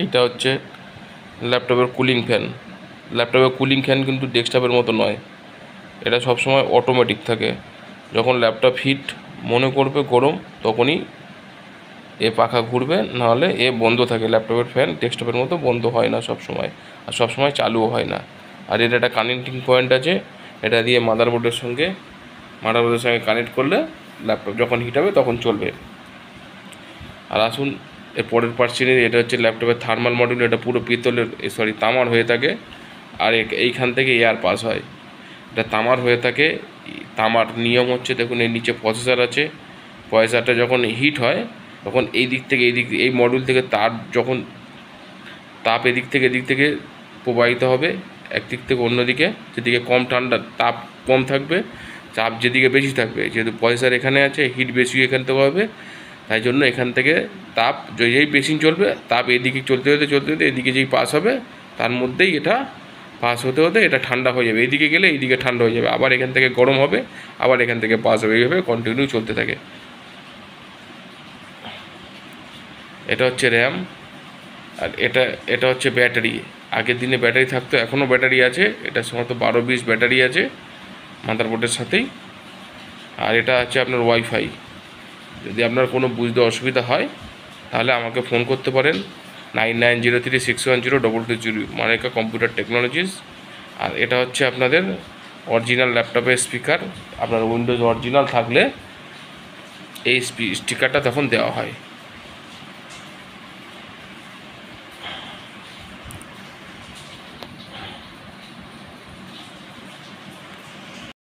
এটা হচ্ছে ল্যাপটপের কুলিং ফ্যান। ল্যাপটপের কুলিং ফ্যান কিন্তু ডেস্কটপের মতো নয়, এটা সবসময় অটোমেটিক থাকে। যখন ল্যাপটপ হিট মনে করবে গরম, তখনই এ পাখা ঘুরবে, নাহলে এ বন্ধ থাকে। ল্যাপটপের ফ্যান ডেস্কটপের মতো বন্ধ হয় না সব সময়, আর সব সময় চালুও হয় না। আর এর একটা কানেক্টিং পয়েন্ট আছে, এটা দিয়ে মাদারবোর্ডের সঙ্গে কানেক্ট করলে ল্যাপটপ যখন হিট হবে তখন চলবে। আর আসুন এর পরের পার্ট চিনি। এটা হচ্ছে ল্যাপটপের থার্মাল মডিউল। এটা পুরো পিতলের তামার হয়ে থাকে, আর এইখান থেকে এয়ার পাস হয়। এটা তামার হয়ে থাকে। তামার নিয়ম হচ্ছে, দেখুন এর নিচে প্রসেসর আছে। প্রসেসরটা যখন হিট হয় তখন এই দিক থেকে এই মডিউল থেকে তাপ এদিক থেকে প্রবাহিত হবে একদিক থেকে অন্যদিকে। যেদিকে কম ঠান্ডা, তাপ কম থাকবে, চাপ যেদিকে বেশি থাকবে, যেহেতু প্রসেসর এখানে আছে, হিট বেশি এখান থেকে হবে, তাই জন্য এখান থেকে তাপ যেই মেশিন চলবে, তাপ এদিকে চলতে হতে এদিকে যেই পাস হবে, তার মধ্যেই এটা পাস হতে এটা ঠান্ডা হয়ে যাবে। এইদিকে গেলে এইদিকে ঠান্ডা হয়ে যাবে, আবার এখান থেকে গরম হবে, আবার এখান থেকে পাস হবে, এইভাবে কন্টিনিউ চলতে থাকে। এটা হচ্ছে র্যাম। আর এটা হচ্ছে ব্যাটারি। আগের দিনে ব্যাটারি থাকতো, এখনও ব্যাটারি আছে। এটা সম্ভবত 12-20 ব্যাটারি আছে মাদারবোর্ডের সাথেই। আর এটা হচ্ছে আপনার ওয়াইফাই। যদি আপনার কোনো বুঝতে অসুবিধা হয় তাহলে আমাকে ফোন করতে পারেন 9903610220, মানিকা কম্পিউটার টেকনোলজিস। আর এটা হচ্ছে আপনাদের অরিজিনাল ল্যাপটপের স্পিকার। আপনার উইন্ডোজ অরিজিনাল থাকলে এই স্টিকারটা তখন দেওয়া হয়।